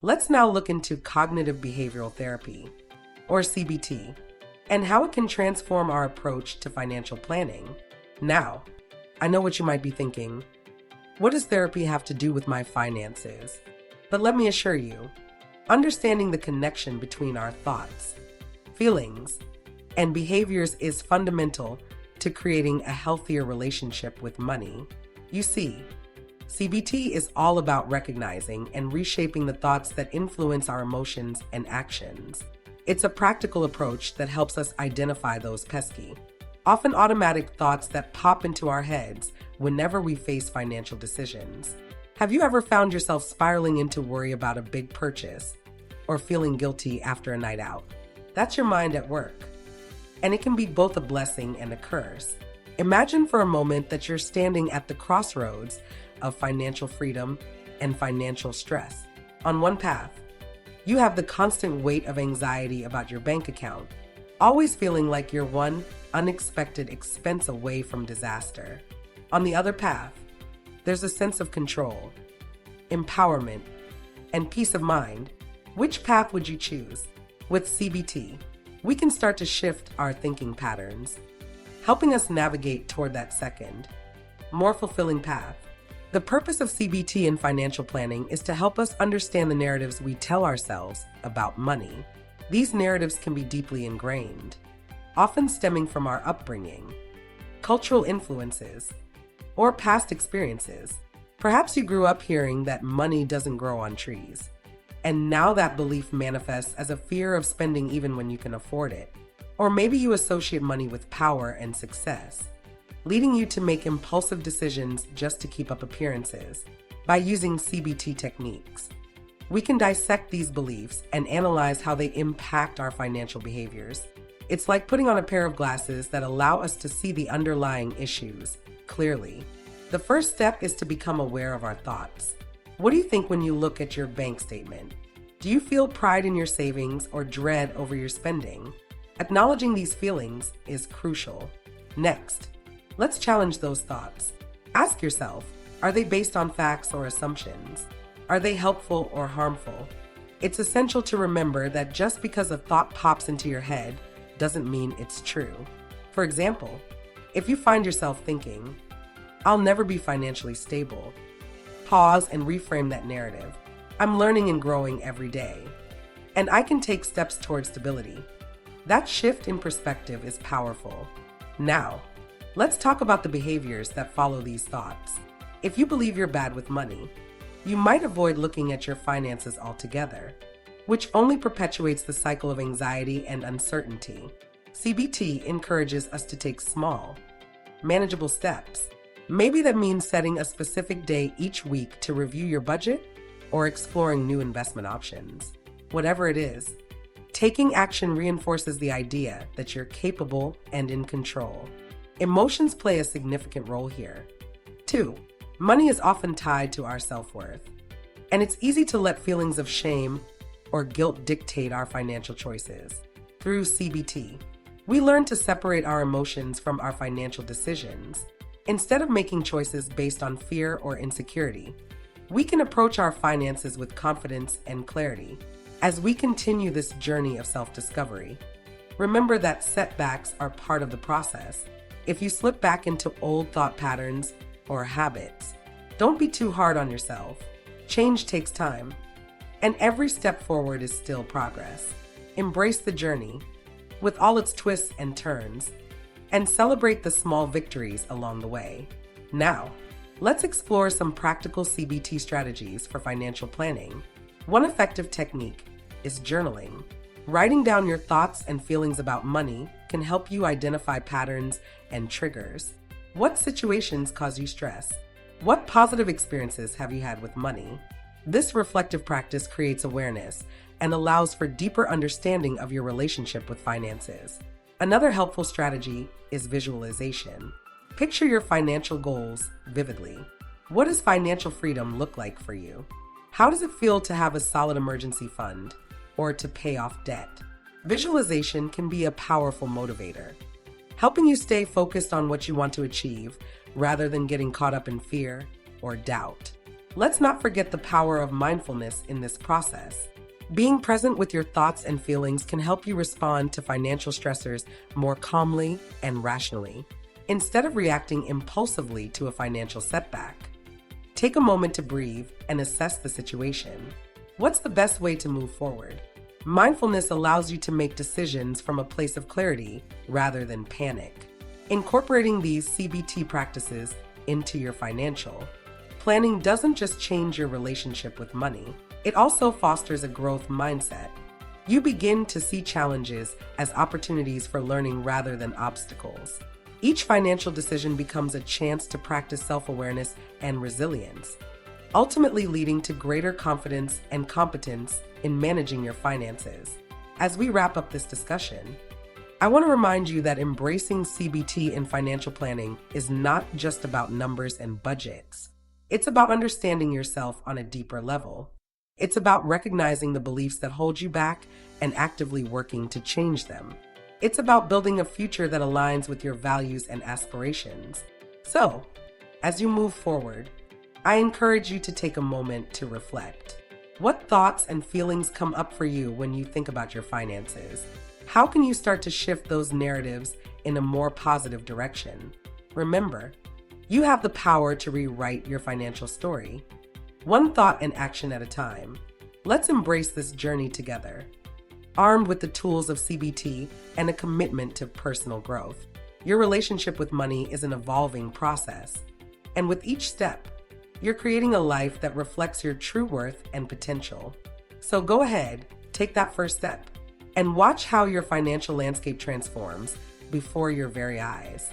Let's now look into cognitive behavioral therapy, or CBT, and how it can transform our approach to financial planning. Now, I know what you might be thinking. What does therapy have to do with my finances? But let me assure you, understanding the connection between our thoughts, feelings, and behaviors is fundamental to creating a healthier relationship with money. You see, CBT is all about recognizing and reshaping the thoughts that influence our emotions and actions. It's a practical approach that helps us identify those pesky, often automatic thoughts that pop into our heads whenever we face financial decisions. Have you ever found yourself spiraling into worry about a big purchase or feeling guilty after a night out? That's your mind at work, and it can be both a blessing and a curse. Imagine for a moment that you're standing at the crossroads of financial freedom and financial stress. On one path, you have the constant weight of anxiety about your bank account, always feeling like you're one unexpected expense away from disaster. On the other path, there's a sense of control, empowerment, and peace of mind. Which path would you choose? With CBT, we can start to shift our thinking patterns, helping us navigate toward that second, more fulfilling path. The purpose of CBT in financial planning is to help us understand the narratives we tell ourselves about money. These narratives can be deeply ingrained, often stemming from our upbringing, cultural influences, or past experiences. Perhaps you grew up hearing that money doesn't grow on trees, and now that belief manifests as a fear of spending even when you can afford it. Or maybe you associate money with power and success, leading you to make impulsive decisions just to keep up appearances. By using CBT techniques, we can dissect these beliefs and analyze how they impact our financial behaviors. It's like putting on a pair of glasses that allow us to see the underlying issues clearly. The first step is to become aware of our thoughts. What do you think when you look at your bank statement? Do you feel pride in your savings or dread over your spending? Acknowledging these feelings is crucial. Next, let's challenge those thoughts. Ask yourself, are they based on facts or assumptions? Are they helpful or harmful? It's essential to remember that just because a thought pops into your head doesn't mean it's true. For example, if you find yourself thinking, "I'll never be financially stable," pause and reframe that narrative. "I'm learning and growing every day, and I can take steps towards stability." That shift in perspective is powerful. Now, let's talk about the behaviors that follow these thoughts. If you believe you're bad with money, you might avoid looking at your finances altogether, which only perpetuates the cycle of anxiety and uncertainty. CBT encourages us to take small, manageable steps. Maybe that means setting a specific day each week to review your budget or exploring new investment options. Whatever it is, taking action reinforces the idea that you're capable and in control. Emotions play a significant role here. 2. Money is often tied to our self-worth, and it's easy to let feelings of shame or guilt dictate our financial choices. Through CBT, we learn to separate our emotions from our financial decisions. Instead of making choices based on fear or insecurity, we can approach our finances with confidence and clarity. As we continue this journey of self-discovery, remember that setbacks are part of the process. If you slip back into old thought patterns or habits, don't be too hard on yourself. Change takes time, and every step forward is still progress. Embrace the journey, with all its twists and turns, and celebrate the small victories along the way. Now, let's explore some practical CBT strategies for financial planning. One effective technique is journaling. Writing down your thoughts and feelings about money can help you identify patterns and triggers. What situations cause you stress? What positive experiences have you had with money? This reflective practice creates awareness and allows for deeper understanding of your relationship with finances. Another helpful strategy is visualization. Picture your financial goals vividly. What does financial freedom look like for you? How does it feel to have a solid emergency fund or to pay off debt? Visualization can be a powerful motivator, helping you stay focused on what you want to achieve rather than getting caught up in fear or doubt. Let's not forget the power of mindfulness in this process. Being present with your thoughts and feelings can help you respond to financial stressors more calmly and rationally, instead of reacting impulsively to a financial setback. Take a moment to breathe and assess the situation. What's the best way to move forward? Mindfulness allows you to make decisions from a place of clarity rather than panic. Incorporating these CBT practices into your financial planning doesn't just change your relationship with money, it also fosters a growth mindset. You begin to see challenges as opportunities for learning rather than obstacles. Each financial decision becomes a chance to practice self-awareness and resilience, ultimately leading to greater confidence and competence in managing your finances. As we wrap up this discussion, I want to remind you that embracing CBT in financial planning is not just about numbers and budgets. It's about understanding yourself on a deeper level. It's about recognizing the beliefs that hold you back and actively working to change them. It's about building a future that aligns with your values and aspirations. So, as you move forward, I encourage you to take a moment to reflect. What thoughts and feelings come up for you when you think about your finances? How can you start to shift those narratives in a more positive direction? Remember, you have the power to rewrite your financial story. One thought and action at a time. Let's embrace this journey together, armed with the tools of CBT and a commitment to personal growth. Your relationship with money is an evolving process, and with each step, you're creating a life that reflects your true worth and potential. So go ahead, take that first step, and watch how your financial landscape transforms before your very eyes.